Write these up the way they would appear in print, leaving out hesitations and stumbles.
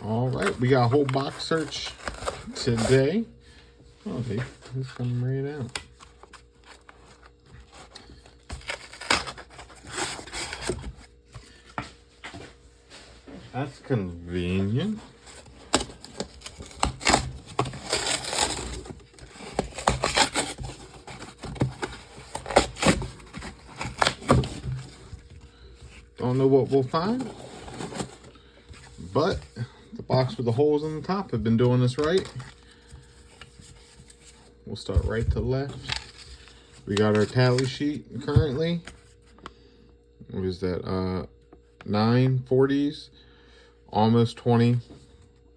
All right, we got a whole box search today. Oh, they just come right out. That's convenient. Don't know what we'll find, but the box with the holes in the top have been doing this right. We'll start right to left. We got our tally sheet currently. What is that? 940s, almost 20,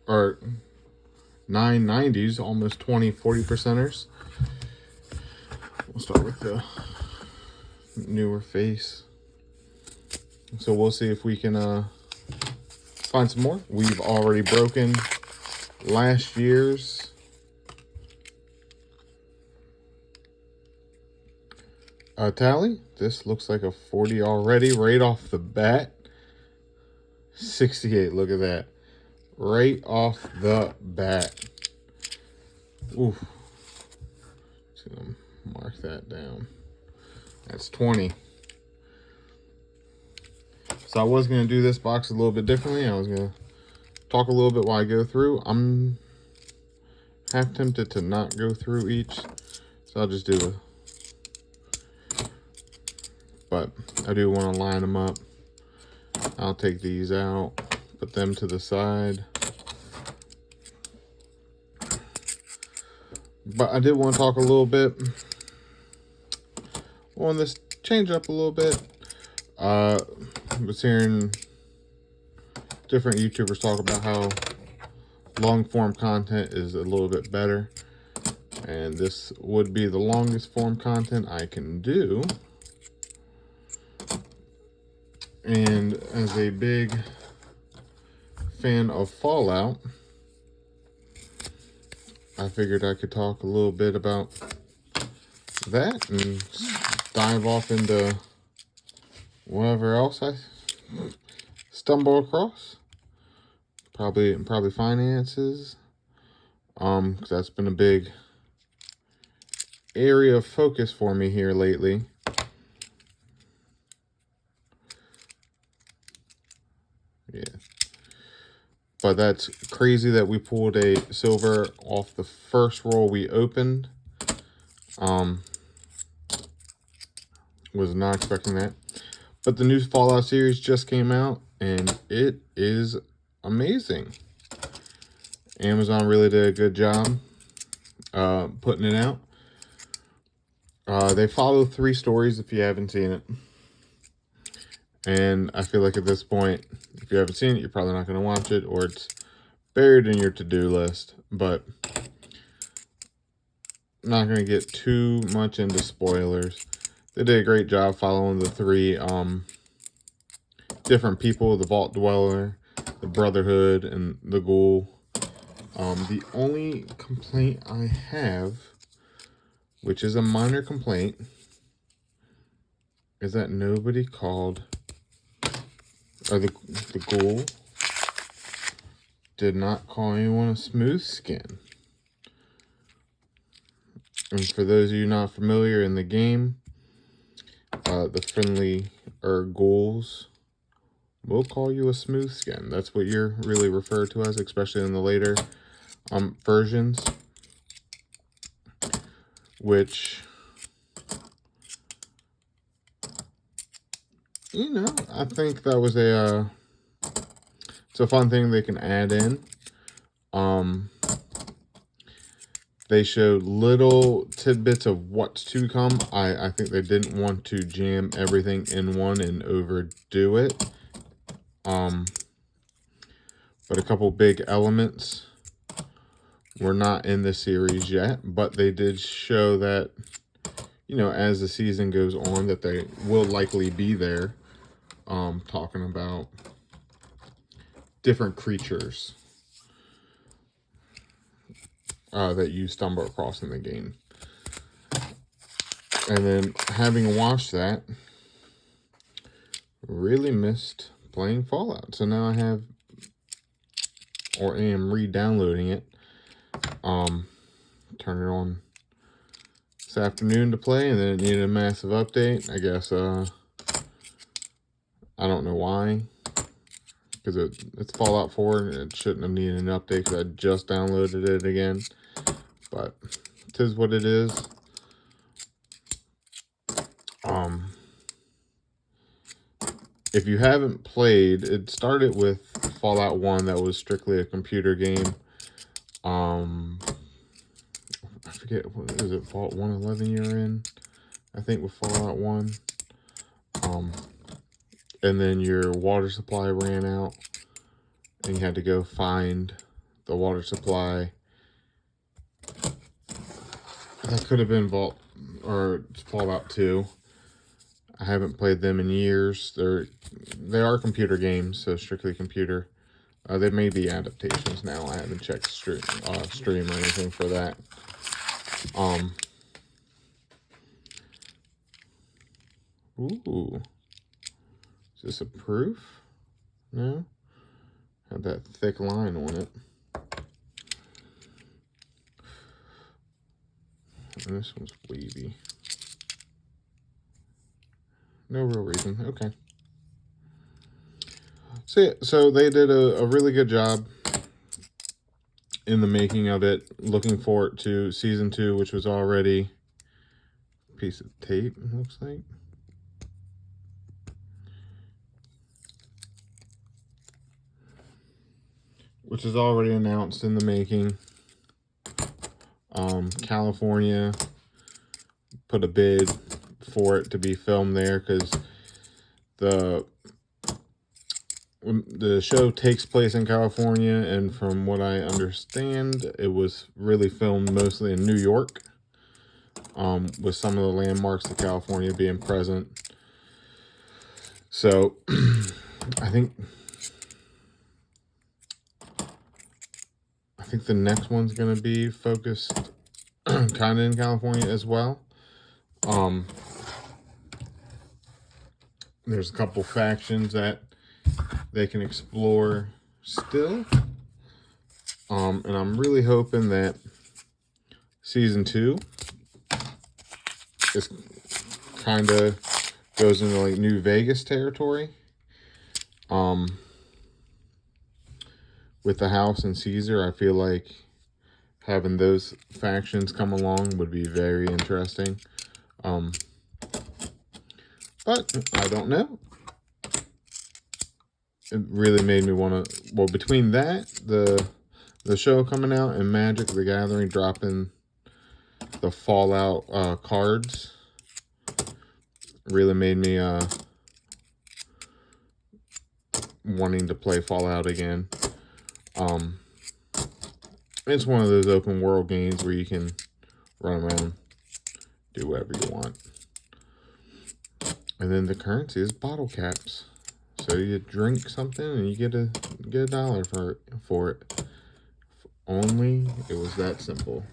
or 990s, almost 20 40%ers. We'll start with the newer face. So we'll see if we can find some more. We've already broken last year's tally. This looks like a 40 already, right off the bat. 68, look at that. Right off the bat. Oof. Just gonna mark that down. That's 20. So I was going to do this box a little bit differently. I was going to talk a little bit while I go through. I'm half tempted to not go through each. So I'll just do a... But I do want to line them up. I'll take these out, put them to the side. But I did want to talk a little bit on this, change up a little bit. I was hearing different YouTubers talk about how long form content is a little bit better. And this would be the longest form content I can do. And as a big fan of Fallout, I figured I could talk a little bit about that and dive off into whatever else I stumble across. Probably finances. 'Cause that's been a big area of focus for me here lately. Yeah. But that's crazy that we pulled a silver off the first roll we opened. Was not expecting that. But the new Fallout series just came out, and it is amazing. Amazon really did a good job putting it out. They follow 3 stories if you haven't seen it. And I feel like at this point, if you haven't seen it, you're probably not going to watch it, or it's buried in your to-do list. But I'm not going to get too much into spoilers. They did a great job following the 3 different people, the Vault Dweller, the Brotherhood, and the Ghoul. The only complaint I have, which is a minor complaint, is that nobody called, or the Ghoul did not call anyone a smooth skin. And for those of you not familiar in the game, the friendly ghouls will call you a smooth skin. That's what you're really referred to as, especially in the later versions. Which, you know, I think that was it's a fun thing they can add in. They showed little tidbits of what's to come. I think they didn't want to jam everything in one and overdo it. But a couple big elements were not in the series yet, but they did show that, you know, as the season goes on, that they will likely be there, talking about different creatures that you stumble across in the game. And then, having watched that, really missed playing Fallout. So now I have or am re-downloading it. Turn it on this afternoon to play, and then it needed a massive update. I guess I don't know why, because it's Fallout 4 and it shouldn't have needed an update because I just downloaded it again. But it is what it is. If you haven't played, it started with Fallout 1 that was strictly a computer game. I forget, what is it, Vault 111 you're in? I think with Fallout 1. And then your water supply ran out, and you had to go find the water supply. That could have been Vault or Fallout 2. I haven't played them in years. They are computer games, so strictly computer. They may be adaptations now. I haven't checked stream or anything for that. Ooh, is this a proof? No, had that thick line on it. And this one's wavy. No real reason. Okay. So they did a really good job in the making of it. Looking forward to season 2, which was already a piece of tape, it looks like. Which is already announced in the making. California put a bid for it to be filmed there because the show takes place in California, and from what I understand, it was really filmed mostly in New York, with some of the landmarks of California being present. So I think the next one's going to be focused kind of in California as well. There's a couple factions that they can explore still. And I'm really hoping that season 2 is kind of goes into like New Vegas territory. With the House and Caesar, I feel like having those factions come along would be very interesting. But I don't know. It really made me want to. Well, between that, the show coming out, and Magic the Gathering dropping the Fallout cards, really made me wanting to play Fallout again. It's one of those open world games where you can run around, do whatever you want. And then the currency is bottle caps. So you drink something and you get a $1 for it. If only it was that simple.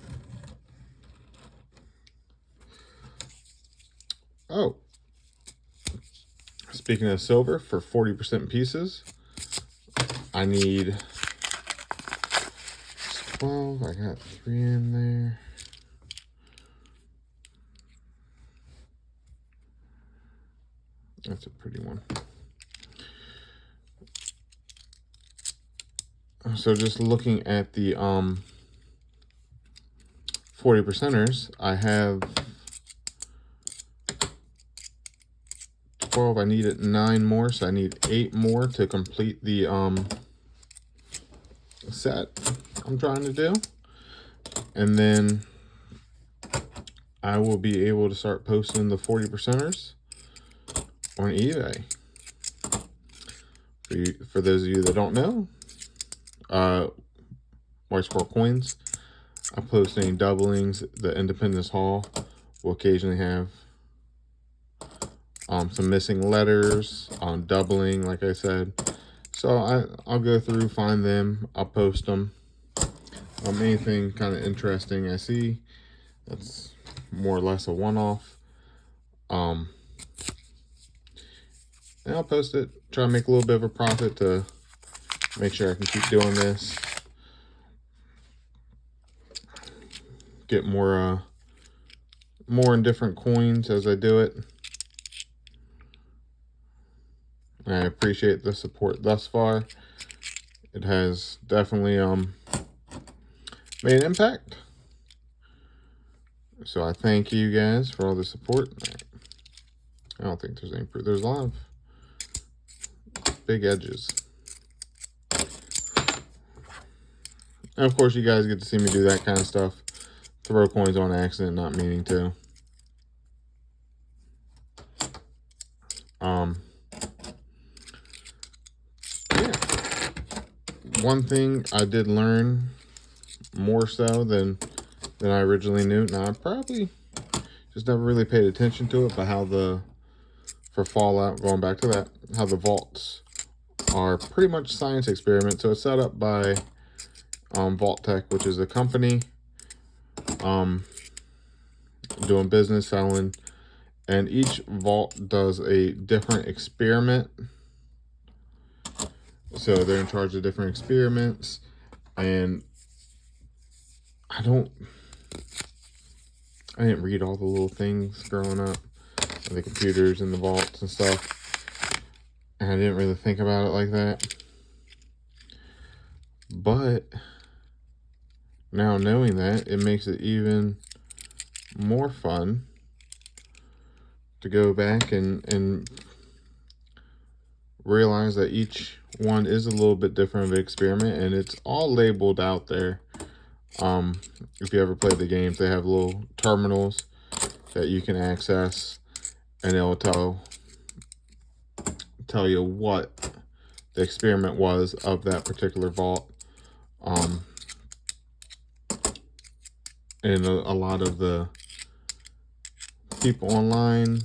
Oh, speaking of silver, for 40% pieces, I need 12. I got 3 in there. That's a pretty one. So just looking at the 40%ers, I have 12. I needed 9 more, so I need 8 more to complete the set I'm trying to do. And then I will be able to start posting the 40%ers on eBay. For those of you that don't know, Whitesquirrelcoins, I post any doublings. The Independence Hall will occasionally have some missing letters on doubling, like I said. So I'll go through, find them, I'll post them. Anything kind of interesting I see, that's more or less a one-off. And I'll post it, try to make a little bit of a profit to make sure I can keep doing this. get more and different coins as I do it. I appreciate the support thus far. It has definitely made an impact. So I thank you guys for all the support. I don't think there's any proof. There's a lot of big edges. And of course, you guys get to see me do that kind of stuff. Throw coins on accident, not meaning to. Yeah. One thing I did learn more so than I originally knew. Now, I probably just never really paid attention to it, but how for Fallout, going back to that, how the vaults are pretty much science experiments. So it's set up by Vault Tech, which is a company doing business selling, and each vault does a different experiment. So they're in charge of different experiments, and I didn't read all the little things growing up, the computers and the vaults and stuff, and I didn't really think about it like that. But now knowing that, it makes it even more fun to go back and realize that each one is a little bit different of an experiment, and it's all labeled out there. If you ever play the games, they have little terminals that you can access, and it'll tell you what the experiment was of that particular vault. And a lot of the people online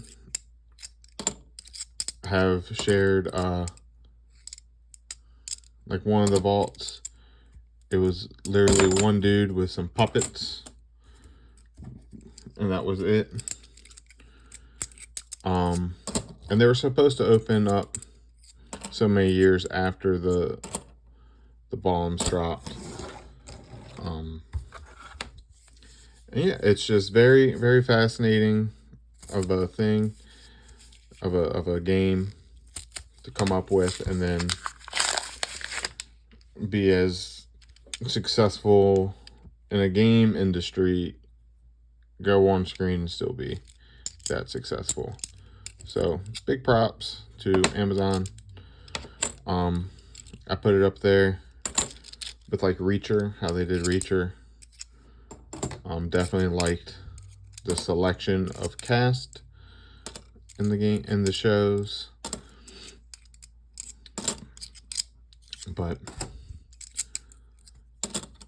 have shared, like one of the vaults, it was literally one dude with some puppets, and that was it. And they were supposed to open up so many years after the bombs dropped. And yeah, it's just very, very fascinating of a thing, of a game to come up with, and then be as successful in a game industry, go on screen and still be that successful. So big props to Amazon. I put it up there with like Reacher, how they did Reacher. Definitely liked the selection of cast in the game, in the shows. But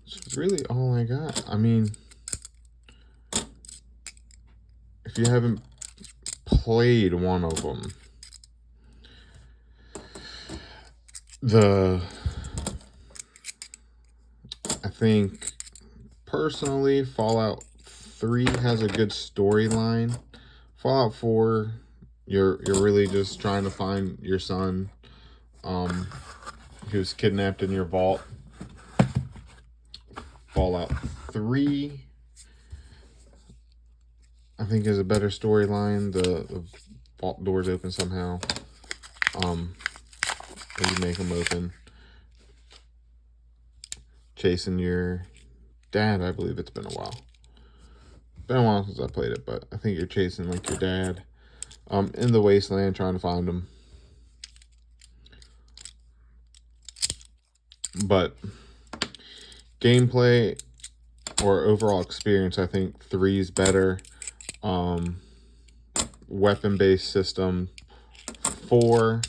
it's really all I got. I mean, if you haven't played one of them, I think personally Fallout 3 has a good storyline. Fallout 4, you're really just trying to find your son who's kidnapped in your vault. Fallout 3, I think, is a better storyline. The vault doors open somehow. Or you make them open. Chasing your dad, I believe. It's been a while. Been a while since I played it, but I think you're chasing like your dad in the wasteland, trying to find him. But gameplay or overall experience, I think 3 is better. Weapon-based system 4.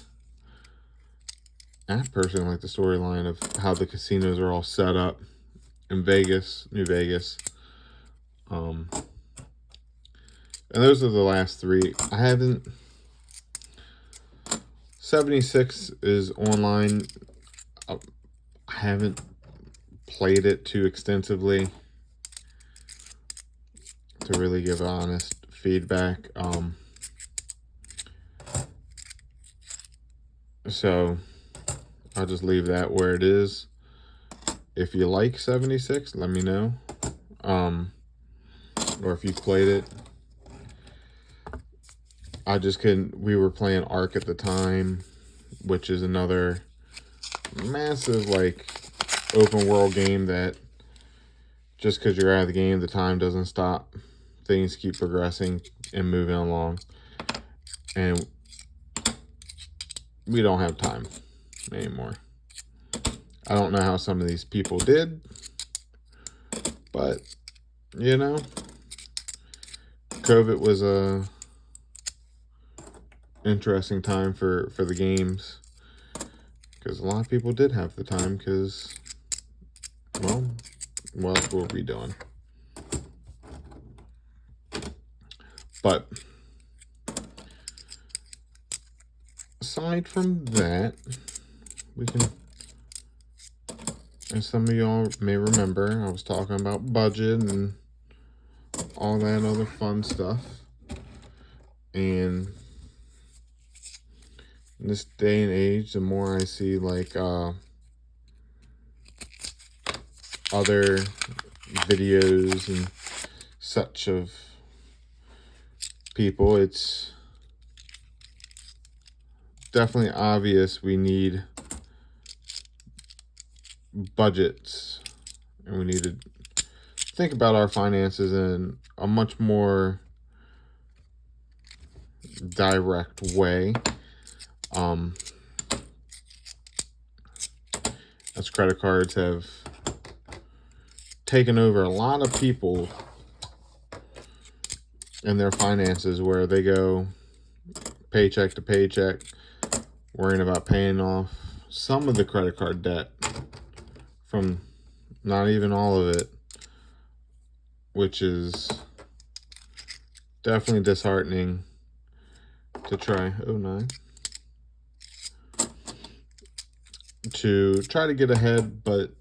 I personally like the storyline of how the casinos are all set up in Vegas, New Vegas. And those are the last 3. I haven't... 76 is online. I haven't played it too extensively to really give honest feedback. So I'll just leave that where it is. If you like 76, let me know. or if you played it. I just couldn't. We were playing Ark at the time, which is another massive, like, open world game that just because you're out of the game, the time doesn't stop. Things keep progressing and moving along. And we don't have time anymore. I don't know how some of these people did, but, you know, COVID was a interesting time for the games, because a lot of people did have the time because, well, what else were we doing? But aside from that, we can, as some of y'all may remember, I was talking about budget and all that other fun stuff. And in this day and age, the more I see, like, other videos and such of people, it's definitely obvious we need budgets, and we need to think about our finances in a much more direct way. As credit cards have taken over a lot of people and their finances, where they go paycheck to paycheck, worrying about paying off some of the credit card debt from not even all of it, which is definitely disheartening to try. Oh, 9. To try to get ahead, but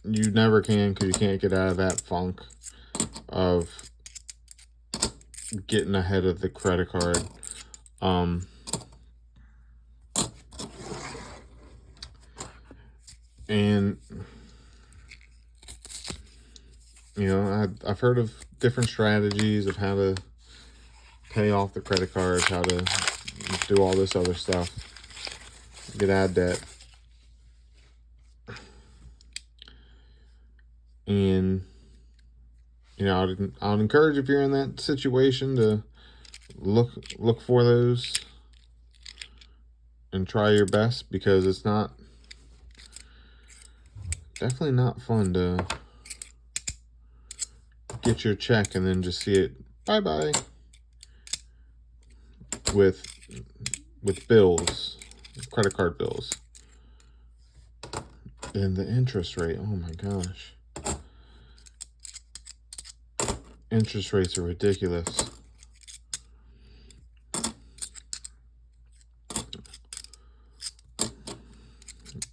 you never can, because you can't get out of that funk of getting ahead of the credit card. And you know, I've heard of different strategies of how to pay off the credit cards, how to do all this other stuff, get out of debt. And you know, I'd encourage, if you're in that situation, to look for those and try your best, because it's definitely not fun to get your check and then just see it bye-bye with bills, credit card bills, and the interest rate. Oh my gosh. Interest rates are ridiculous.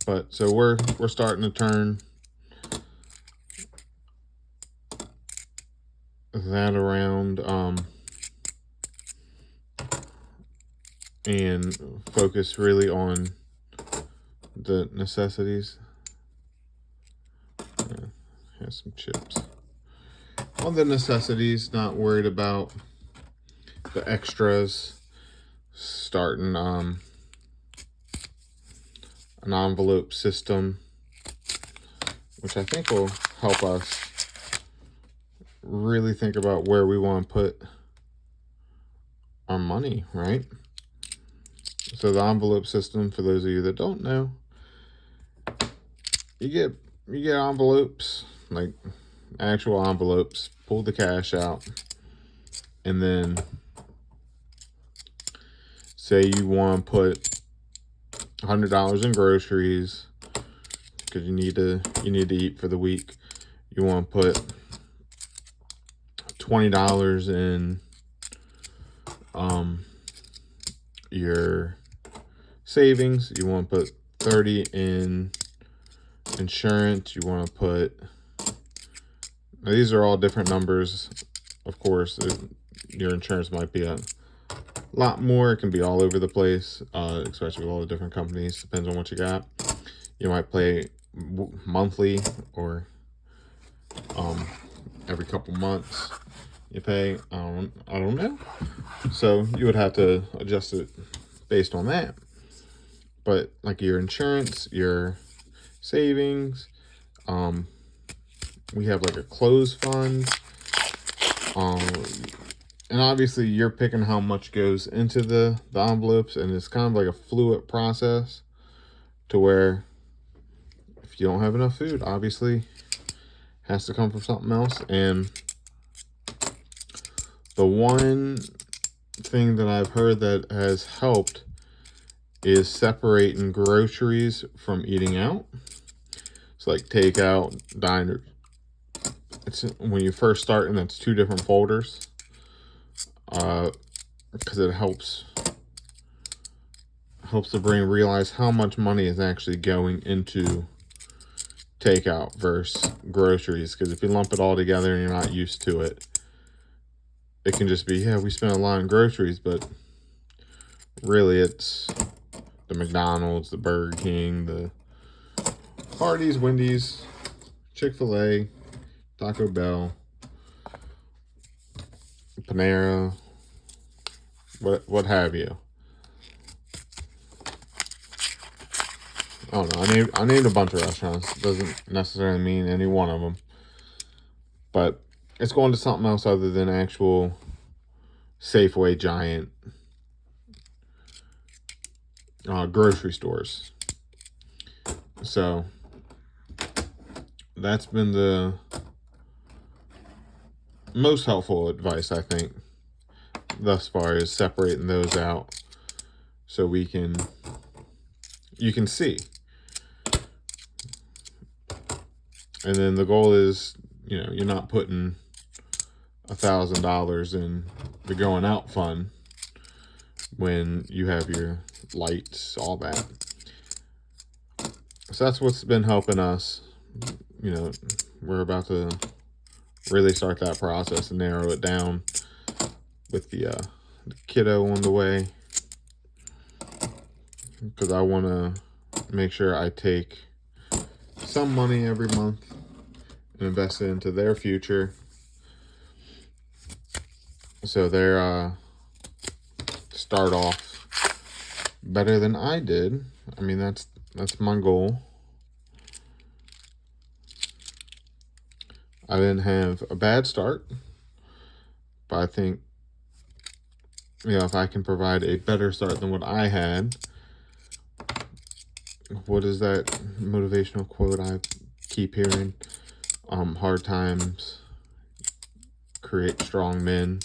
But so we're starting to turn that around, and focus really on the necessities. Has some chips. On the necessities, not worried about the extras. Starting an envelope system, which I think will help us really think about where we want to put our money, right? So the envelope system, for those of you that don't know, you get envelopes, like actual envelopes, pull the cash out, and then say you want to put $100 in groceries because you need to eat for the week. You want to put $20 in your savings. You want to put 30 in insurance. You want to put, now these are all different numbers, of course. Your insurance might be a lot more. It can be all over the place, especially with all the different companies. Depends on what you got. You might pay monthly or every couple months. you pay, I don't know. So you would have to adjust it based on that. But like your insurance, your savings, we have like a clothes fund, and obviously you're picking how much goes into the envelopes, and it's kind of like a fluid process to where if you don't have enough food, obviously it has to come from something else. And the one thing that I've heard that has helped is separating groceries from eating out. It's like takeout, diner. It's when you first start, and that's 2 different folders. Because it helps the brain realize how much money is actually going into takeout versus groceries. Because if you lump it all together and you're not used to it, it can just be, yeah, we spent a lot on groceries, but really it's the McDonald's, the Burger King, the Hardee's, Wendy's, Chick-fil-A, Taco Bell, Panera, what have you. I don't know. I named a bunch of restaurants. Doesn't necessarily mean any one of them, but it's going to something else other than actual Safeway giant grocery stores. So that's been the most helpful advice, I think, thus far, is separating those out so you can see. And then the goal is, you're not putting $1,000 in the going out fund when you have your lights, all that. So that's what's been helping us. We're about to really start that process and narrow it down with the kiddo on the way, because I want to make sure I take some money every month and invest it into their future, so they're start off better than I did. I mean, that's my goal. I didn't have a bad start, but I think, if I can provide a better start than what I had. What is that motivational quote I keep hearing? Hard times create strong men.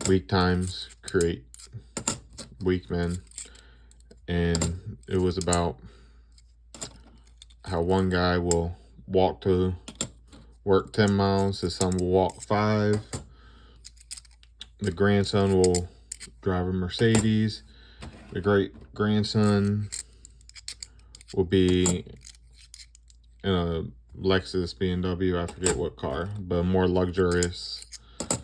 Weak times create weak men. And it was about how one guy will walk to work 10 miles, his son will walk 5. The grandson will drive a Mercedes. The great-grandson will be in a Lexus, BMW, I forget what car, but a more luxurious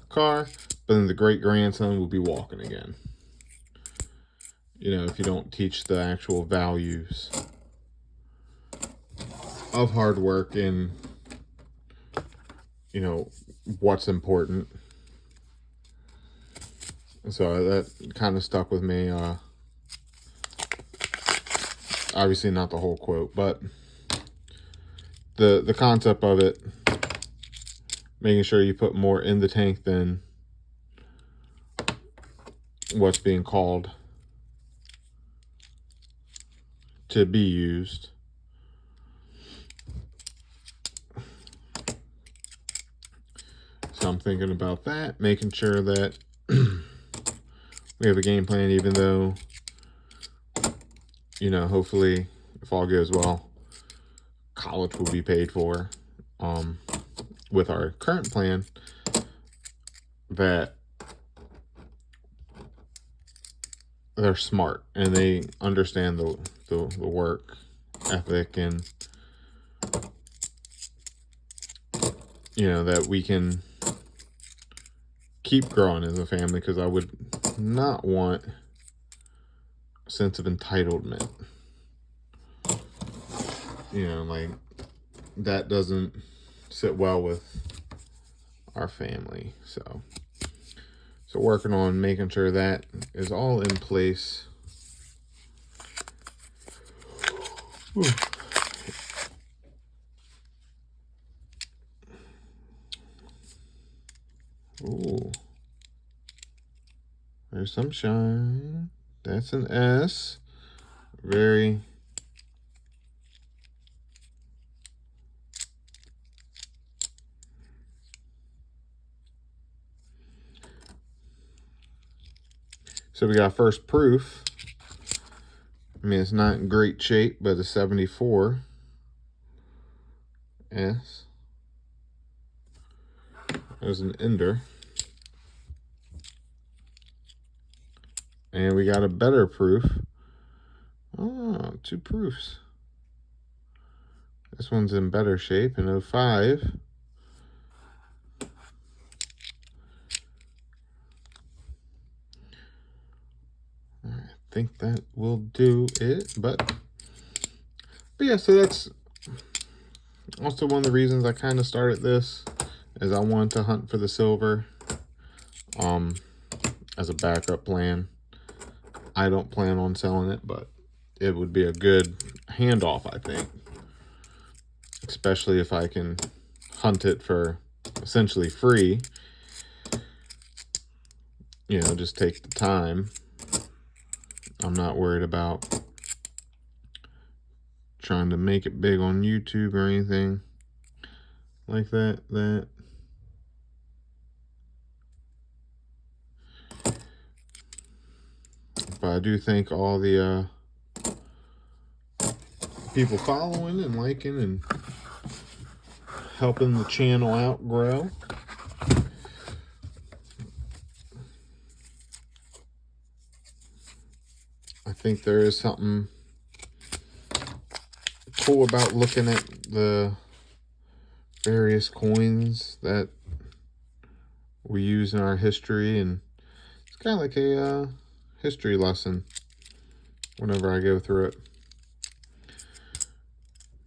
car. But then the great-grandson will be walking again. If you don't teach the actual values of hard work and, what's important. So that kind of stuck with me. Obviously not the whole quote, but the concept of it, making sure you put more in the tank than what's being called to be used. So I'm thinking about that, making sure that we have a game plan, even though, hopefully, if all goes well, college will be paid for. With our current plan, that they're smart and they understand the work ethic, and that we can keep growing as a family, because I would not want a sense of entitlement. Like, that doesn't sit well with our family. So working on making sure that is all in place. Whew. Ooh. There's some shine. That's an S. Very. So we got first proof. I mean, it's not in great shape, but a 74 S. There's an ender. And we got a better proof. Oh, 2 proofs. This one's in better shape, an 05. I think that will do it, but yeah, so that's also one of the reasons I kind of started this, is I wanted to hunt for the silver as a backup plan. I don't plan on selling it, but it would be a good handoff, I think, especially if I can hunt it for essentially free. You know, just take the time. I'm not worried about trying to make it big on YouTube or anything like that. But I do thank all the people following and liking and helping the channel out grow. I think there is something cool about looking at the various coins that we use in our history, and it's kind of like a history lesson whenever I go through it.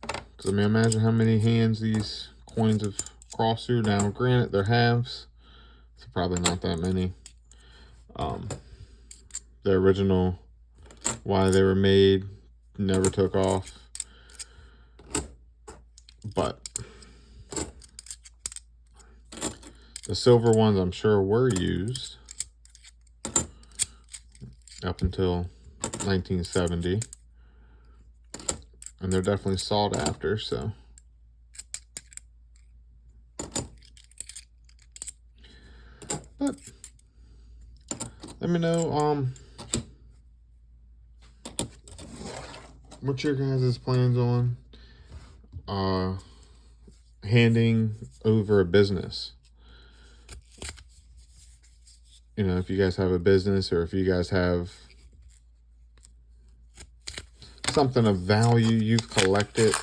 Because, I mean, imagine how many hands these coins have crossed through. Now, granted, they're halves, so probably not that many. The original, why they were made, never took off. But the silver ones, I'm sure, were used up until 1970. And they're definitely sought after, so. But let me know what your guys' plans on handing over a business. You know, if you guys have a business, or if you guys have something of value you've collected,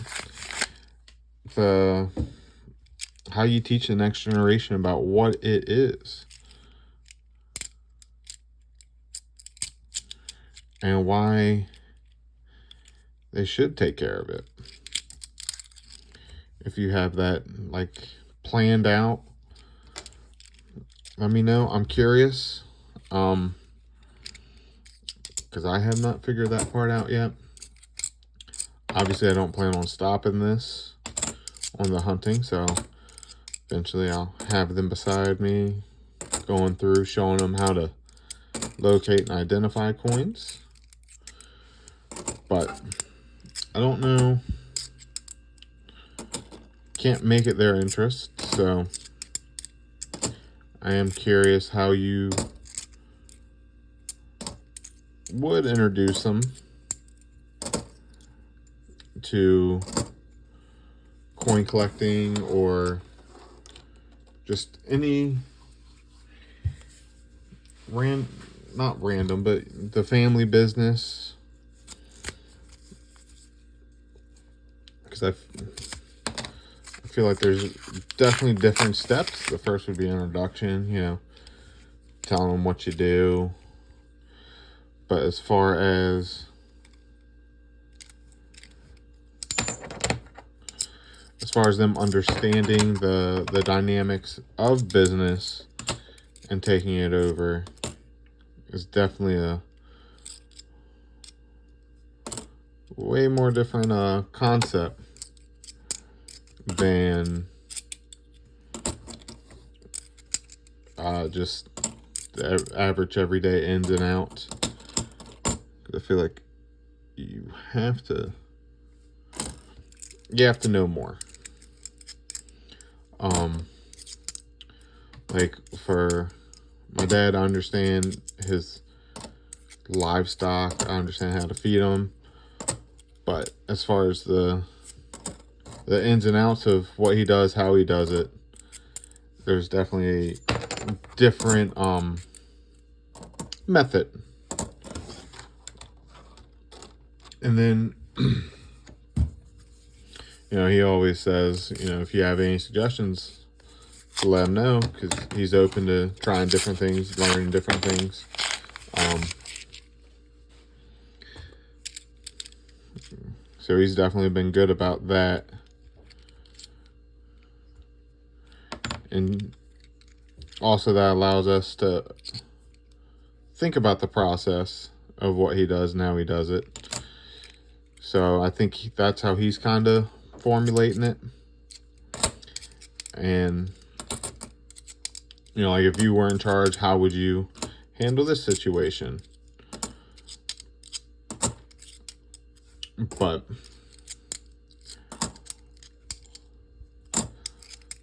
how you teach the next generation about what it is and why they should take care of it. If you have that like planned out, let me know. I'm curious, because I have not figured that part out yet. Obviously, I don't plan on stopping this on the hunting, so eventually I'll have them beside me, going through, showing them how to locate and identify coins. But I don't know. Can't make it their interest, so I am curious how you would introduce them to coin collecting, or just any not random, but the family business. Because I feel like there's definitely different steps. The first would be introduction, you know, telling them what you do. But as far as as far as them understanding the dynamics of business and taking it over is definitely a way more different concept than just the average everyday ins and outs. I feel like you have to know more. Like for my dad, I understand his livestock. I understand how to feed them. But as far as the ins and outs of what he does, how he does it, there's definitely a different method. And then, he always says, if you have any suggestions, let him know, because he's open to trying different things, learning different things. So he's definitely been good about that. And also that allows us to think about the process of what he does and how he does it. So I think that's how he's kind of formulating it. And, like if you were in charge, how would you handle this situation? But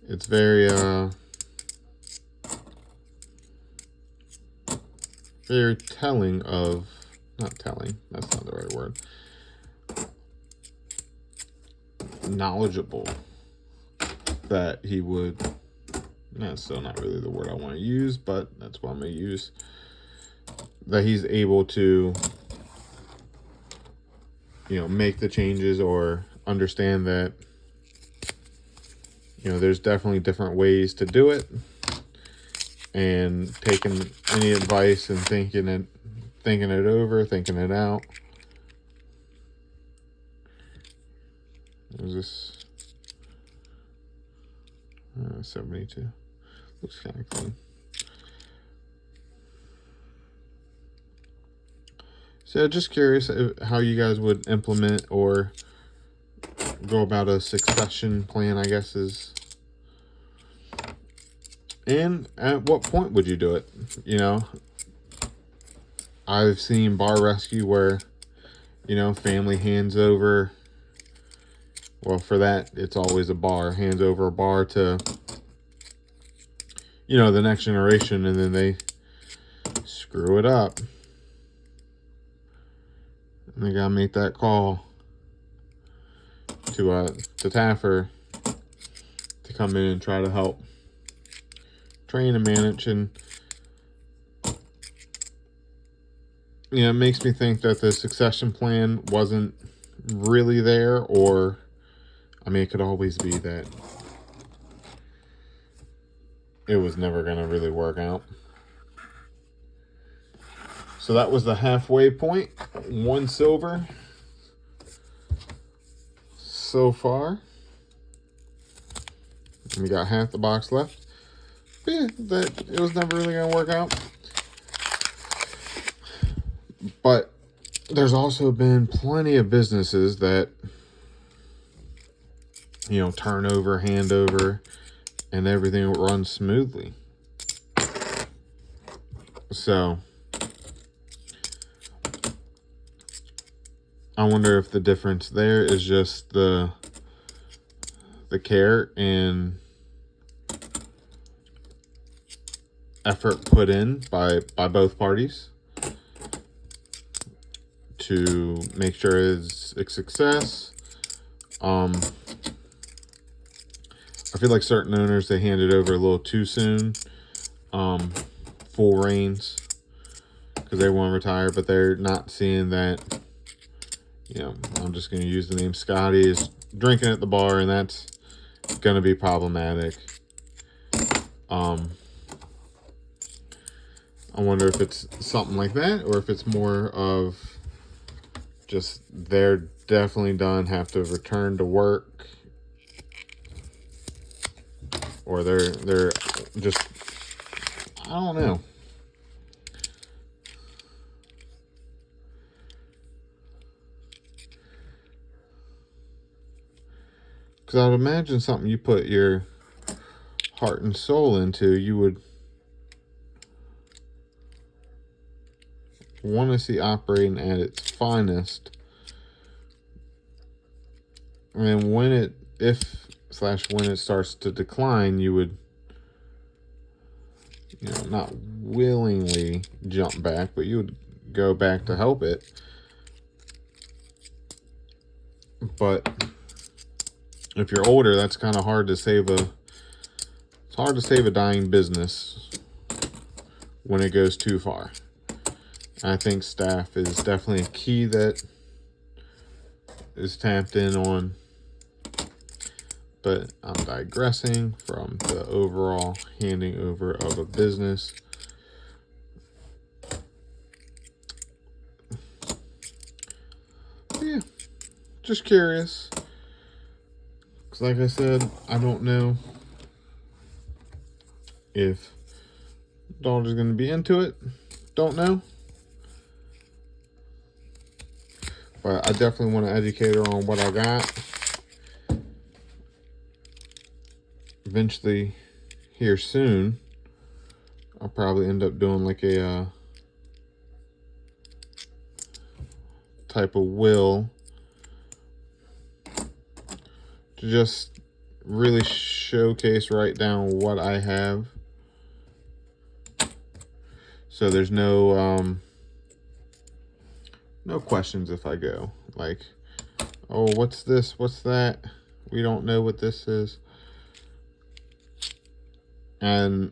it's very telling of, not telling, that's not the right word, knowledgeable that he would, that's still not really the word I want to use, but that's what I'm going to use, that he's able to, make the changes or understand that, there's definitely different ways to do it, and taking any advice and thinking it over, thinking it out. Is this 72? Looks kind of clean. So just curious how you guys would implement or go about a succession plan, I guess is. And at what point would you do it? I've seen bar rescue where, family hands over, well, for that, it's always a bar, hands over a bar to, the next generation, and then they screw it up. And they gotta make that call to Taffer to come in and try to help train and manage. And it makes me think that the succession plan wasn't really there, or it could always be that it was never gonna really work out. So that was the halfway point. 1 silver so far. We got half the box left. But yeah, that it was never really gonna work out. But there's also been plenty of businesses that, turn over, hand over, and everything runs smoothly. So I wonder if the difference there is just the care and effort put in by both parties to make sure it's a success. I feel like certain owners, they hand it over a little too soon, full reins, because they want to retire, but they're not seeing that, I'm just going to use the name Scotty, is drinking at the bar, and that's going to be problematic. I wonder if it's something like that, or if it's more of just they're definitely done, have to return to work, or they're just, I don't know. Because I would imagine something you put your heart and soul into, you would want to see operating at its finest. And when it, when it starts to decline, you would, you know, not willingly jump back, but you would go back to help it. But if you're older, that's kind of hard to save a dying business when it goes too far. And I think staff is definitely a key that is tapped in on. But I'm digressing from the overall handing over of a business. Yeah, just curious. Because like I said, I don't know if daughter's going to be into it. Don't know. But I definitely want to educate her on what I got. Eventually, here soon, I'll probably end up doing like a type of will to just really showcase, write down what I have, so there's no questions if I go like, oh, what's this, what's that, we don't know what this is. And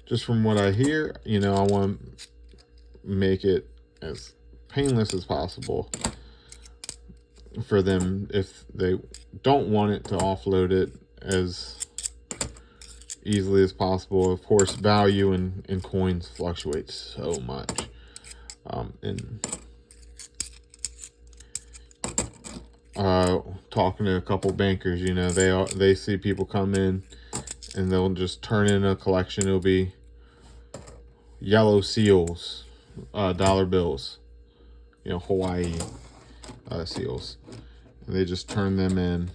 just from what I hear, you know, I want to make it as painless as possible for them if they don't want it, to offload it as easily as possible. Of course, value in coins fluctuates so much. And talking to a couple bankers, you know, they see people come in and they'll just turn in a collection. It'll be yellow seals, dollar bills, you know, Hawaii seals. And they just turn them in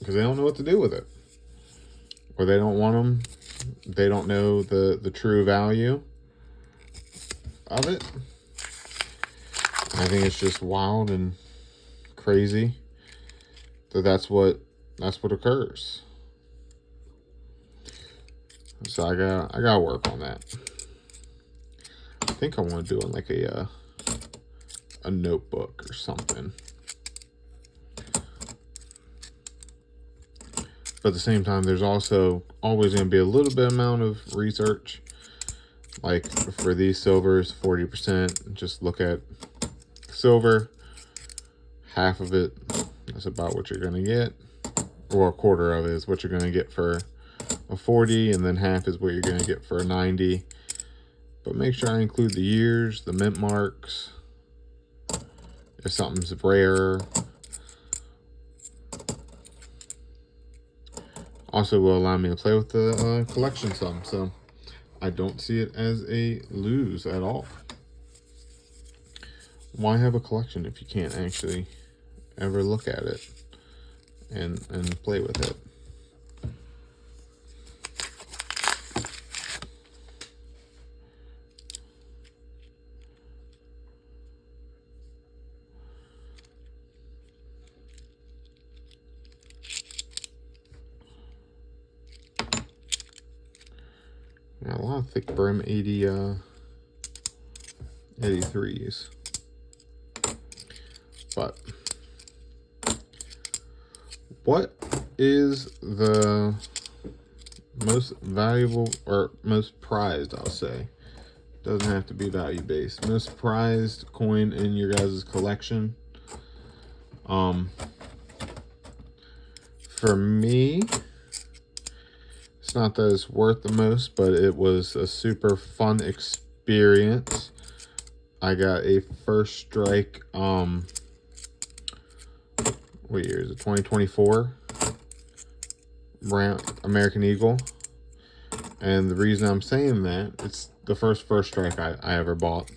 because they don't know what to do with it, or they don't want them. They don't know the true value of it. I think it's just wild and crazy that's what occurs. So I gotta work on that. I think I want to do it like a notebook or something. But at the same time, there's also always going to be a little bit amount of research. Like for these silvers, 40%, just look at silver. Half of it, that's about what you're going to get. Or a quarter of it is what you're going to get for a 40, and then half is what you're going to get for a 90. But make sure I include the years, the mint marks, if something's rare. Also will allow me to play with the collection some, so I don't see it as a lose at all. Why have a collection if you can't actually ever look at it and play with it? Got a lot of thick brim 83s. But what is the most valuable or most prized, I'll say, doesn't have to be value based, most prized coin in your guys' collection? For me, it's not that it's worth the most, but it was a super fun experience. I got a first strike, what year is it, 2024? American Eagle. And the reason I'm saying that, it's the first strike I ever bought.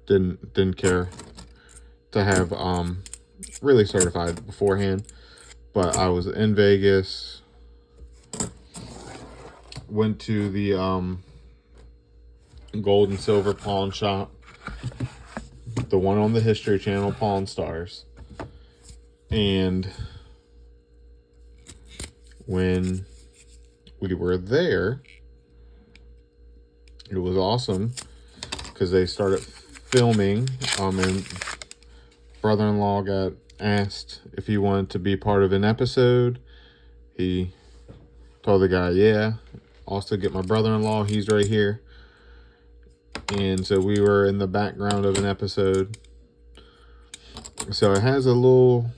Didn't care to have really certified beforehand, but I was in Vegas, went to the gold and silver pawn shop, the one on the History Channel, Pawn Stars, and when we were there, it was awesome because they started filming, and brother-in-law got asked if he wanted to be part of an episode. He told the guy, yeah. Also get my brother-in-law, he's right here. And so we were in the background of an episode. So it has a little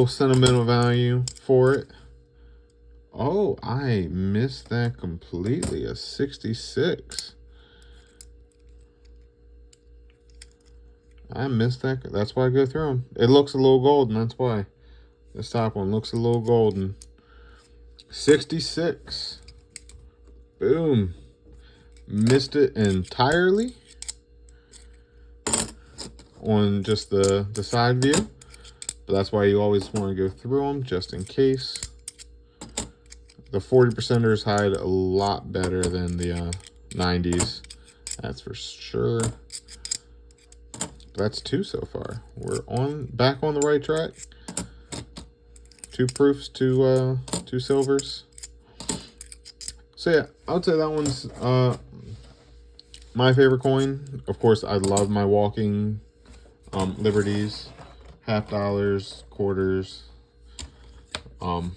sentimental value for it. Oh, I missed that completely. A 66. I missed that. That's why I go through them. It looks a little golden. That's why. This top one looks a little golden. 66. Boom. Missed it entirely on just the side view. But that's why you always want to go through them just in case. The 40%ers hide a lot better than the 90s. That's for sure. That's 2 so far. We're back on the right track. 2 proofs, 2 silvers. So yeah, I would say that one's my favorite coin. Of course, I love my walking liberties, half dollars, quarters. And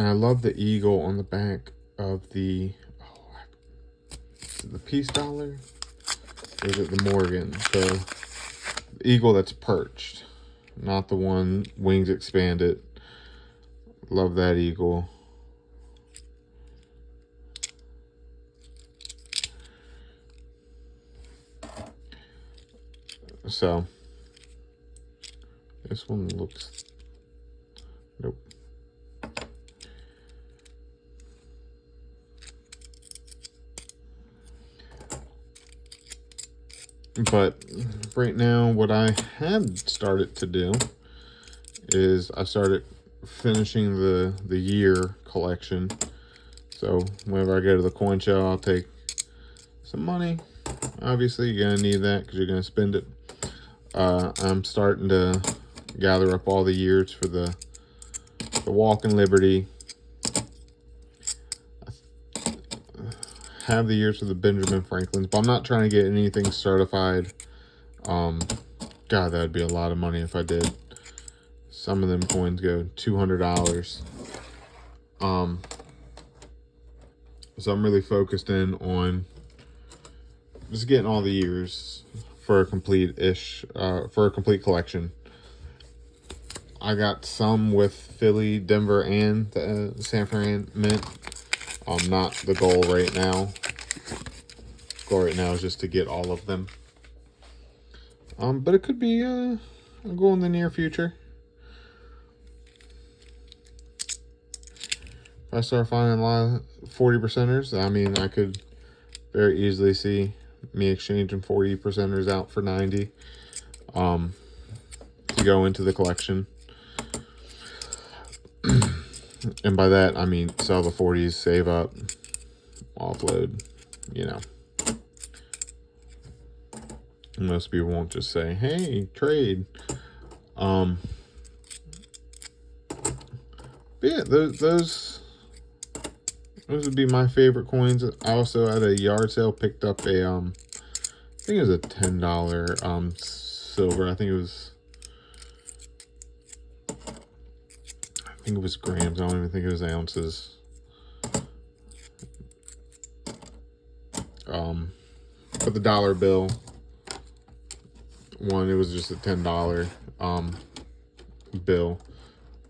I love the eagle on the back of the piece dollar. Or is it the Morgan? The eagle that's perched, not the one wings expanded. Love that eagle. So this one looks, nope. But right now, what I had started to do is I started finishing the year collection. So whenever I go to the coin show, I'll take some money. Obviously, you're gonna need that because you're gonna spend it. I'm starting to gather up all the years for the Walk in Liberty. Have the years for the Benjamin Franklins, but I'm not trying to get anything certified. God, that'd be a lot of money if I did. Some of them coins go $200. So I'm really focused in on just getting all the years for a complete collection. I got some with Philly, Denver, and the San Fran Mint. Not the goal right now. Goal right now is just to get all of them. But it could be a goal in the near future. If I start finding a lot of 40%ers, I mean, I could very easily see me exchanging 40%ers out for 90 to go into the collection. And by that, I mean, sell the 40s, save up, offload, you know. Most people won't just say, hey, trade. But yeah, those would be my favorite coins. I also at a yard sale picked up a I think it was a $10 silver. I think it was grams. I don't even think it was ounces. But the dollar bill one, it was just a $10 bill.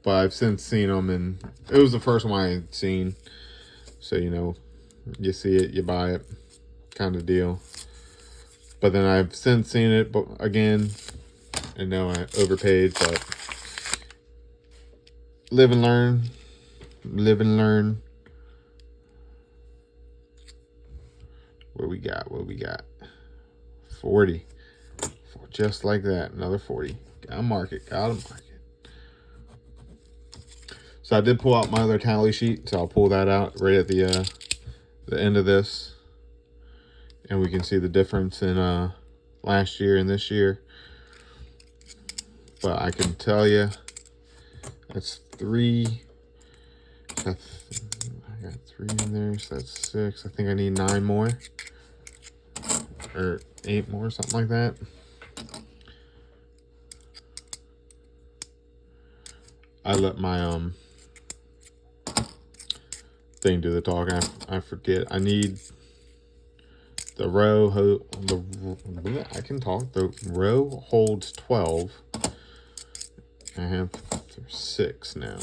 But I've since seen them, and it was the first one I had seen. So, you know, you see it, you buy it, kind of deal. But then I've since seen it, but again, I know I overpaid, but live and learn. Live and learn. What we got? 40. Just like that. Another 40. Gotta mark it. So I did pull out my other tally sheet. So I'll pull that out right at the end of this. And we can see the difference in last year and this year. But I can tell you, that's 3. I got 3 in there, so that's 6. I think I need 9 more. Or 8 more, something like that. I let my thing do the talking. I forget. I need the row. I can talk. The row holds 12. I have 6 now,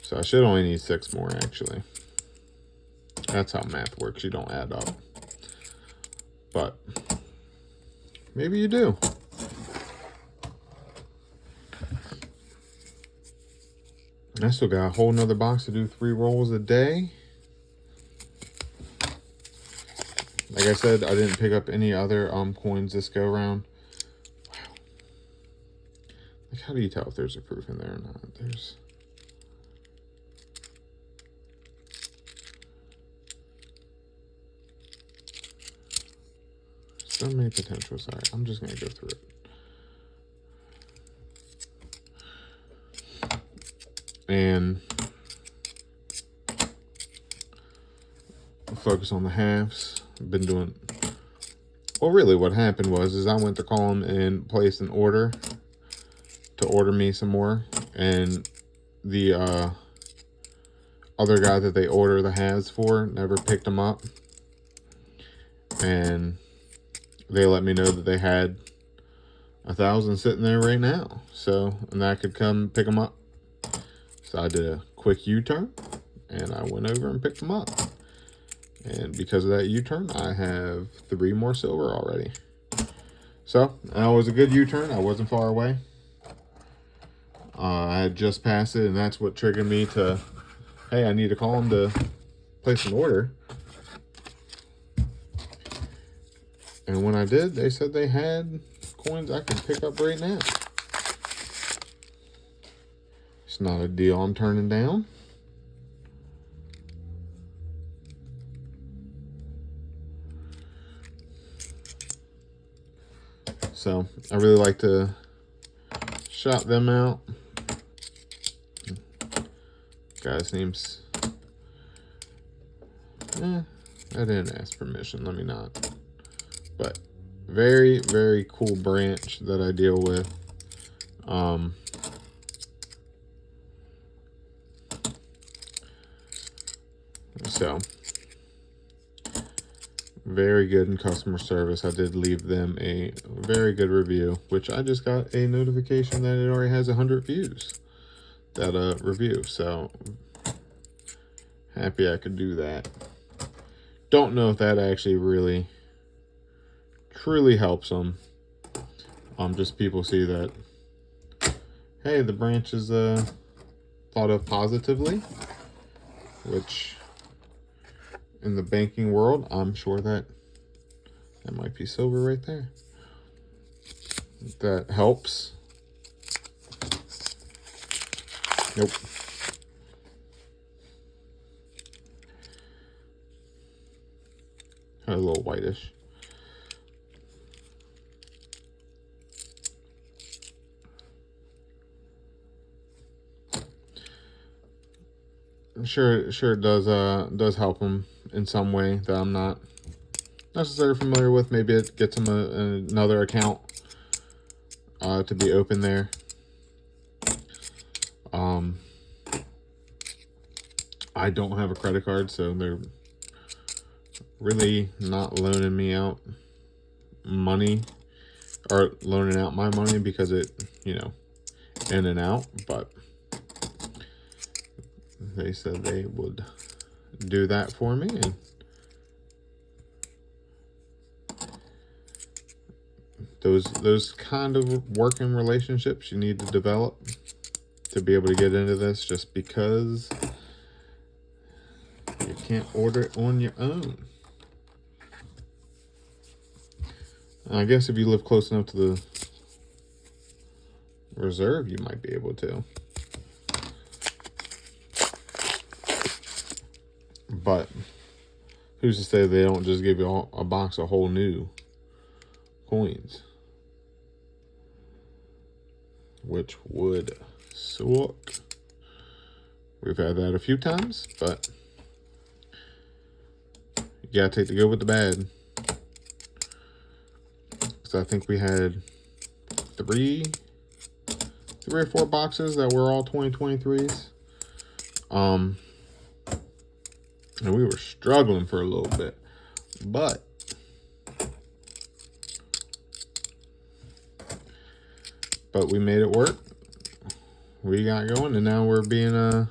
so I should only need 6 more. Actually, that's how math works. You don't add up, but maybe you do. I still got a whole nother box to do 3 rolls a day. Like I said, I didn't pick up any other coins this go around. Wow. Like, how do you tell if there's a proof in there or not? There's so many potentials. All right, I'm just gonna go through it. And focus on the halves. I've been doing, well, really what happened was I went to call them and placed an order to order me some more, and the other guy that they order the halves for never picked them up, and they let me know that they had 1,000 sitting there right now, so, and I could come pick them up. So I did a quick U-turn, and I went over and picked them up. And because of that U-turn, I have 3 more silver already. So that was a good U-turn. I wasn't far away. I had just passed it, and that's what triggered me to, hey, I need to call them to place an order. And when I did, they said they had coins I could pick up right now. It's not a deal I'm turning down. So I really like to shop them out. Guy's name's, I didn't ask permission, let me not. But very, very cool branch that I deal with. So very good in customer service. I did leave them a very good review, which I just got a notification that it already has 100 views, that review. So happy I could do that. Don't know if that actually really truly helps them. Just people see that, hey, the branch is thought of positively, which in the banking world, I'm sure that might be silver right there. That helps. Nope. A little whitish. Sure it does help them in some way that I'm not necessarily familiar with. Maybe it gets them another account to be open there. I don't have a credit card, so they're really not loaning me out money, or loaning out my money, because it, in and out. But they said they would do that for me, and those kind of working relationships you need to develop to be able to get into this, just because you can't order it on your own. I guess if you live close enough to the reserve, you might be able to. But who's to say they don't just give you a box of whole new coins? Which would suck. We've had that a few times, but you gotta take the good with the bad. So I think we had three or four boxes that were all 2023s. And we were struggling for a little bit, but we made it work. We got going, and now we're being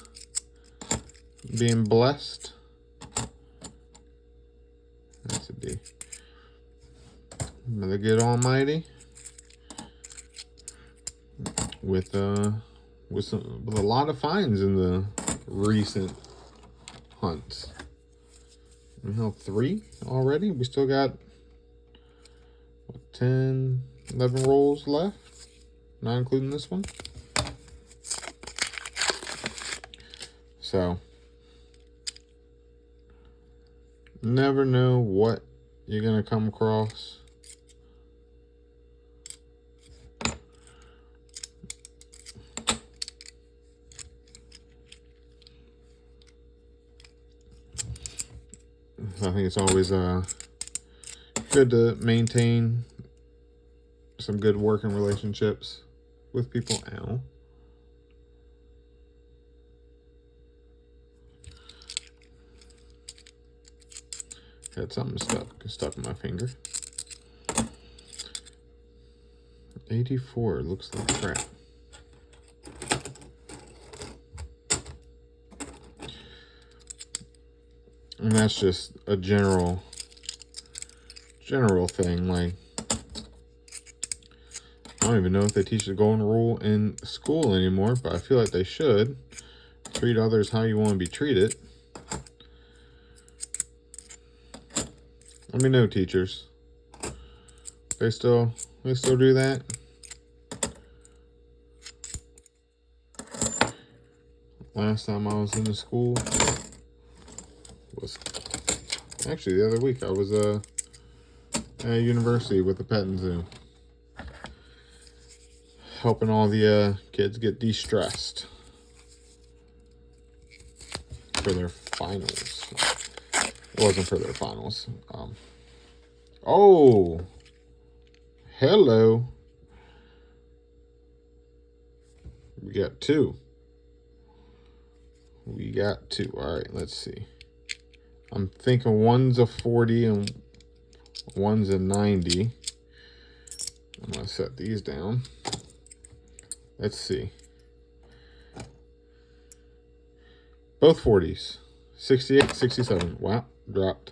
blessed. That's a D. By the good Almighty, with a lot of finds in the recent hunts. We have 3 already. We still got 10, 11 rolls left, not including this one. So, never know what you're gonna come across. I think it's always good to maintain some good working relationships with people. Ow. Had something stuck in my finger. 84 looks like crap. And that's just a general thing. Like, I don't even know if they teach the golden rule in school anymore, but I feel like they should. Treat others how you want to be treated. Let me know, teachers. They still do that. Last time I was in the school was actually the other week. I was at a university with the petting zoo, helping all the kids get de-stressed for their finals. It wasn't for their finals. Oh, hello. We got 2. All right, let's see. I'm thinking one's a 40 and one's a 90. I'm going to set these down. Let's see. Both 40s. 68, 67. Wow, dropped.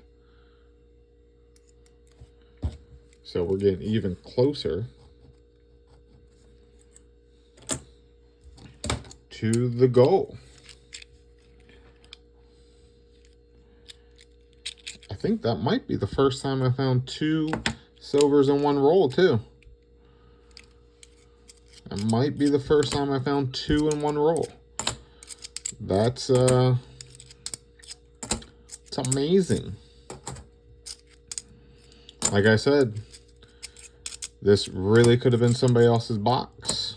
So we're getting even closer to the goal. I think that might be the first time I found 2 silvers in one roll, too. That might be the first time I found 2 in one roll. That's it's amazing. Like I said, this really could have been somebody else's box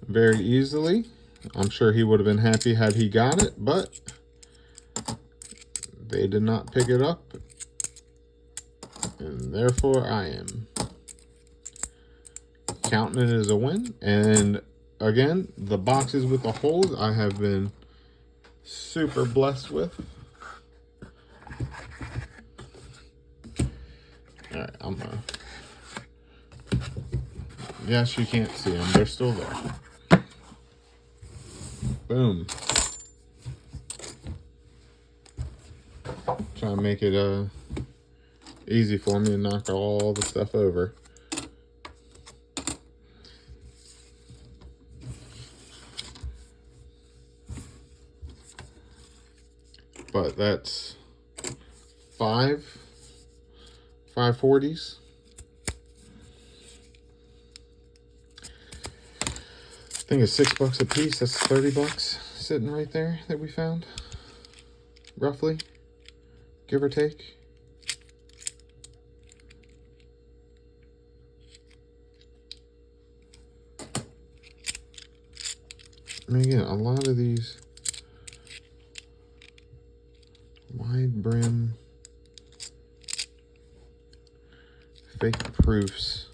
very easily. I'm sure he would have been happy had he got it, but they did not pick it up, and therefore I am counting it as a win. And again, the boxes with the holes I have been super blessed with. All right, I'm gonna. Yes, you can't see them; they're still there. Boom. Trying to make it easy for me and knock all the stuff over. but that's 540s. I think it's $6 a piece. That's 30 bucks sitting right there that we found, roughly, give or take. I mean, again, a lot of these wide brim fake proofs.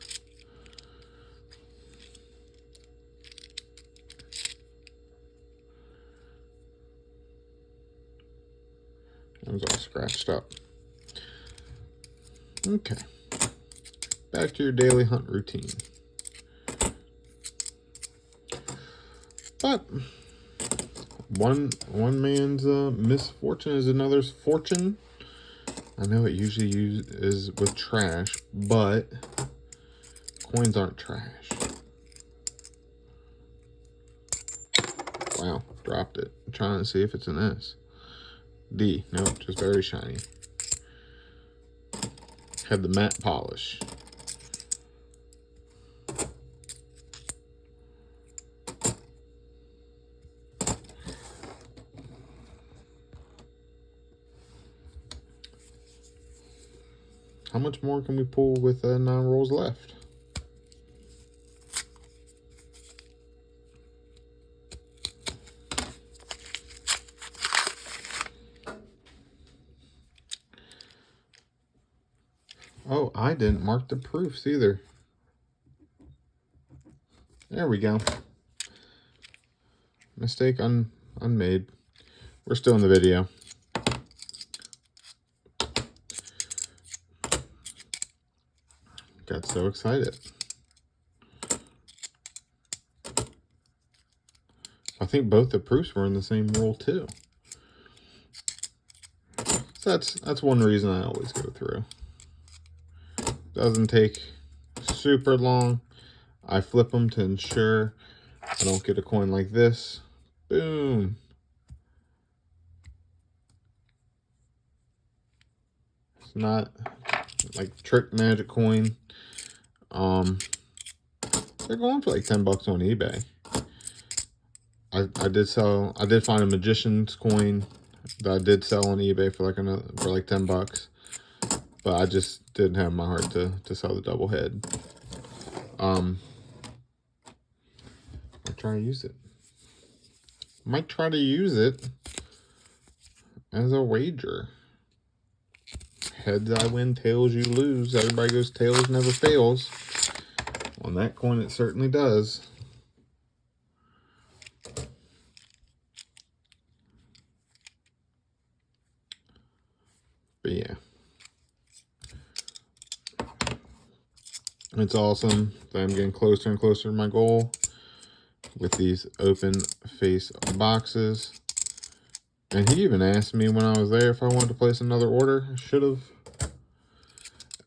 That was all scratched up. Okay. Back to your daily hunt routine. But one man's misfortune is another's fortune. I know it usually is with trash, but coins aren't trash. Wow, dropped it. I'm trying to see if it's an S. D, nope, just very shiny. Had the matte polish. How much more can we pull with 9 rolls left? Oh, I didn't mark the proofs either. There we go. Mistake unmade. We're still in the video. Got so excited. I think both the proofs were in the same roll too. So that's one reason I always go through. Doesn't take super long. I flip them to ensure I don't get a coin like this. Boom. It's not like trick magic coin. They're going for like 10 bucks on eBay. I did find a magician's coin that I did sell on eBay for like 10 bucks. But I just didn't have my heart to sell the double head. I'll try to use it. Might try to use it as a wager. Heads I win, tails you lose. Everybody goes tails never fails. On that coin it certainly does. But yeah. It's awesome that I'm getting closer and closer to my goal with these open face boxes. And he even asked me when I was there if I wanted to place another order. I should have.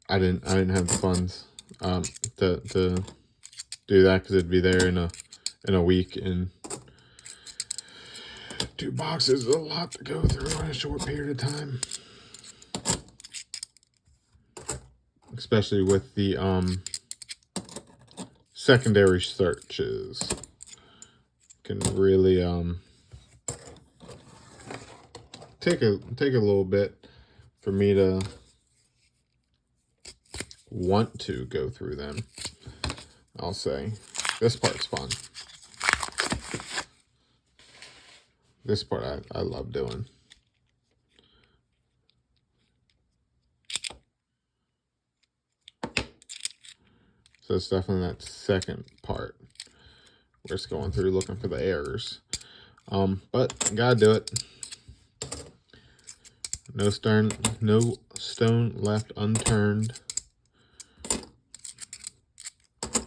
I didn't have the funds to do that because it'd be there in a week, and 2 boxes is a lot to go through in a short period of time. Especially with the secondary searches. Can really take a little bit for me to want to go through them. I'll say this part's fun. This part I love doing. So it's definitely that second part where it's going through looking for the errors. But gotta do it. No stone left unturned.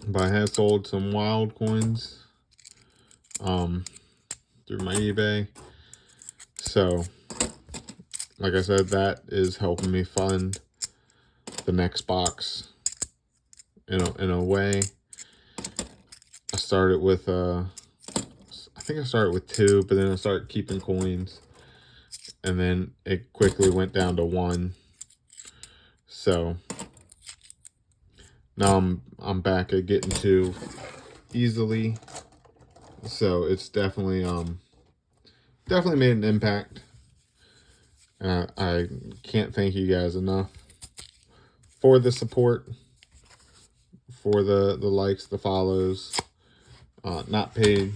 But I have sold some wild coins through my eBay. So, like I said, that is helping me fund the next box in a way. I started with I think I started with 2, but then I started keeping coins, and then it quickly went down to 1. So now I'm back at getting 2 easily. So it's definitely made an impact. I can't thank you guys enough for the support, for the likes, the follows. Not paid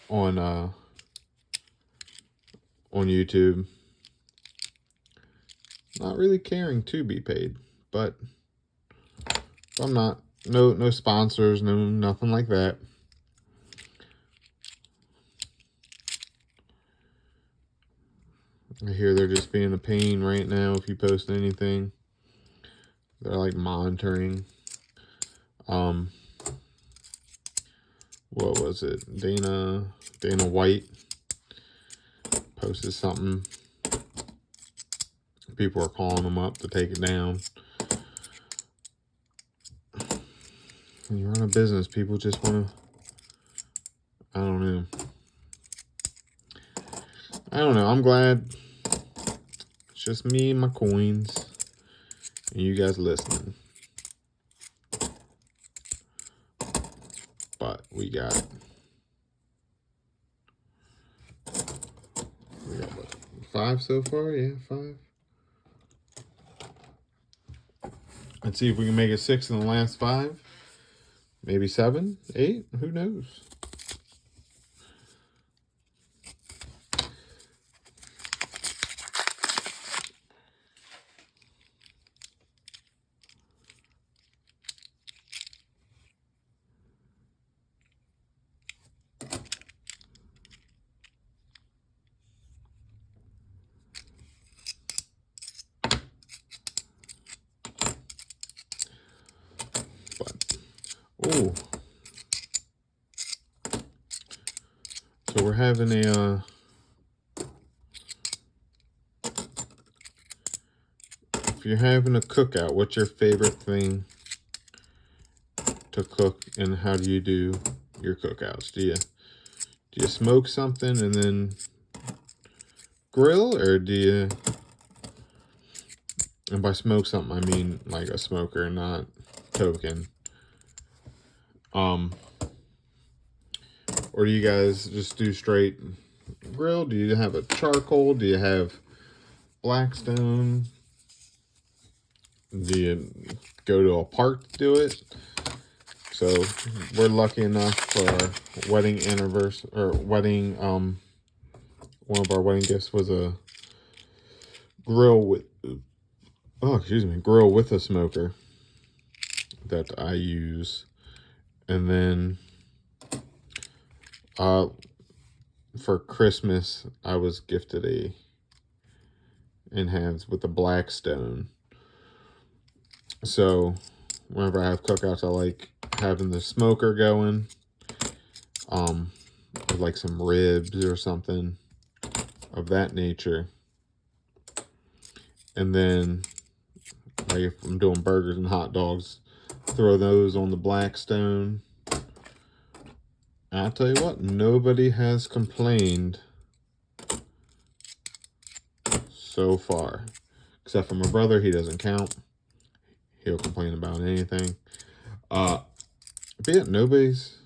on YouTube. Not really caring to be paid, but I'm not. No sponsors, nothing like that. I hear they're just being a pain right now if you post anything. They're like monitoring. What was it? Dana White posted something. People are calling them up to take it down. When you run a business, people just want to, I don't know. I'm glad it's just me and my coins and you guys listening. But we got what, 5 so far? Yeah, 5. Let's see if we can make it 6 in the last 5. Maybe 7, 8, who knows? But, oh. So we're having a, if you're having a cookout, what's your favorite thing to cook, and how do you do your cookouts? Do you smoke something and then grill, or do you, and by smoke something, I mean like a smoker, not token. Or do you guys just do straight grill? Do you have a charcoal? Do you have Blackstone? Do you go to a park to do it? So we're lucky enough for our wedding anniversary, or wedding, one of our wedding gifts was a grill with, grill with a smoker that I use. And then for Christmas, I was gifted a enhanced with a Blackstone. So whenever I have cookouts, I like having the smoker going, with like some ribs or something of that nature. And then like if I'm doing burgers and hot dogs, throw those on the Blackstone. And I'll tell you what, nobody has complained so far, except for my brother. He doesn't count. He'll complain about anything. But yeah, nobody's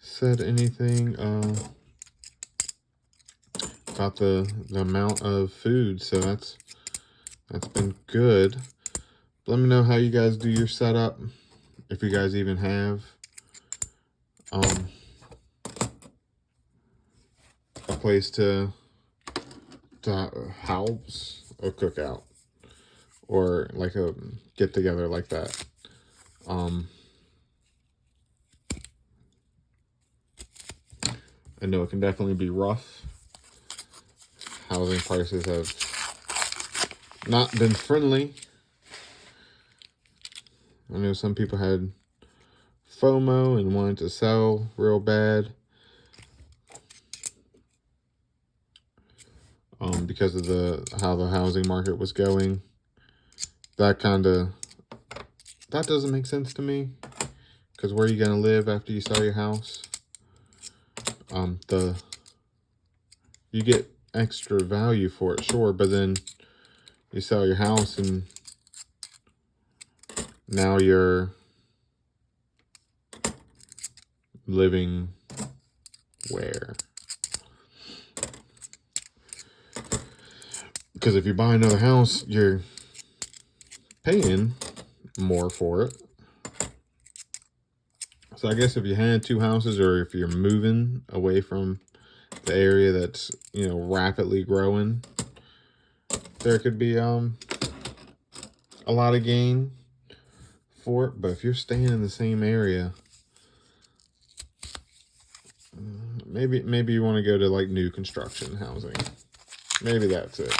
said anything about the amount of food, so that's been good. But let me know how you guys do your setup, if you guys even have a place to house a cookout, or like a get together like that. I know it can definitely be rough. Housing prices have not been friendly. I know some people had FOMO and wanted to sell real bad, because of how the housing market was going. That doesn't make sense to me, because where are you gonna live after you sell your house? The you get extra value for it, sure, but then you sell your house and now you're living where? Because if you buy another house, you're paying more for it. So I guess if you had two houses, or if you're moving away from the area that's, you know, rapidly growing, there could be a lot of gain for it. But if you're staying in the same area, maybe you want to go to like new construction housing. Maybe that's it.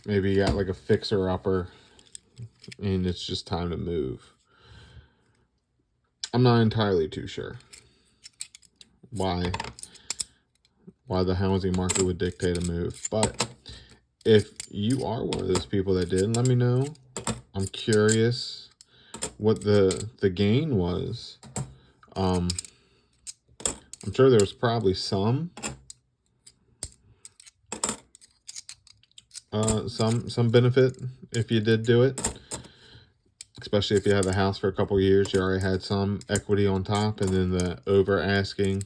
Maybe you got like a fixer-upper and it's just time to move. I'm not entirely too sure why the housing market would dictate a move. But if you are one of those people that did, let me know. I'm curious what the gain was. I'm sure there was probably some benefit if you did do it. Especially if you had the house for a couple years, you already had some equity on top, and then the over asking,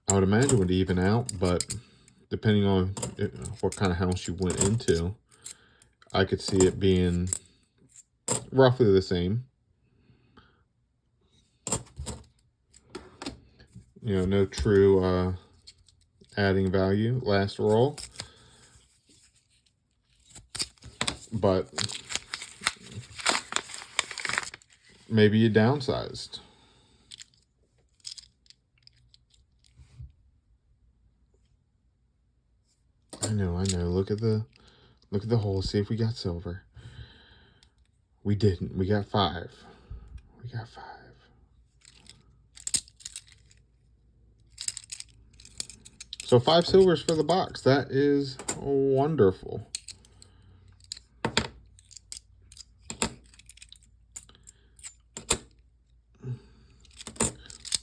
I would imagine, would even out. But depending on what kind of house you went into, I could see it being roughly the same. You know, no true adding value last roll. But maybe you downsized. I know. Look at the hole. See if we got silver. We didn't. We got 5. So 5 silvers for the box. That is wonderful.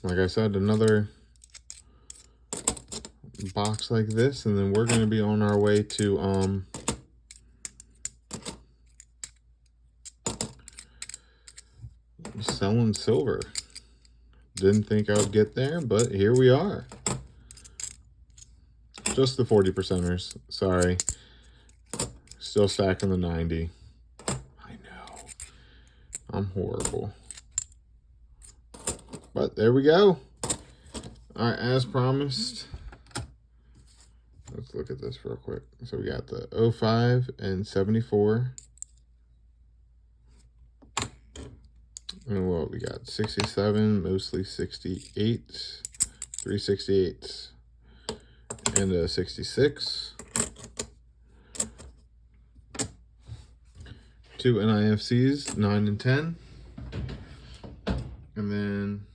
Like I said, another box like this, and then we're going to be on our way to selling silver. Didn't think I would get there, but here we are. Just the 40%ers. Sorry. Still stacking the 90. I know. I'm horrible. But there we go. All right, as promised. Let's look at this real quick. So we got the 05 and 74. And what we got? 67, mostly 68, 368, and a 66. 2 NIFCs, 9 and 10. And then,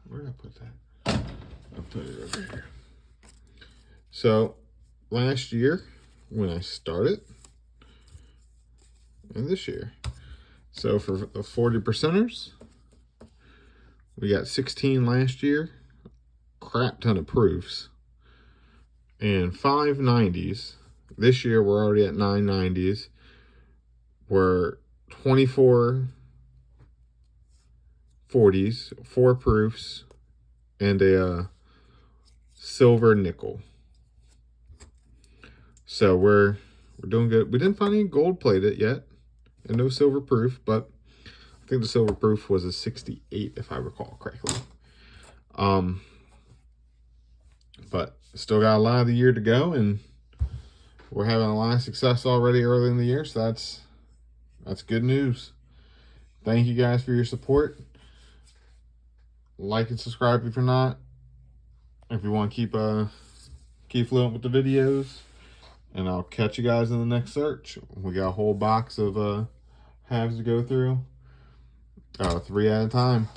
where did I put that? I'll put it over here. So, last year, when I started, and this year. So, for the 40%ers, we got 16 last year, crap ton of proofs, and 5 90s. This year, we're already at 9 90s. We're 24 40s, 4 proofs, and a silver nickel. So we're doing good. We didn't find any gold plated yet, and no silver proof, but I think the silver proof was a 68 if I recall correctly. But still got a lot of the year to go, and we're having a lot of success already early in the year, so that's good news. Thank you guys for your support. Like and subscribe if you're not. If you want to keep fluent with the videos. And I'll catch you guys in the next search. We got a whole box of halves to go through. 3 at a time.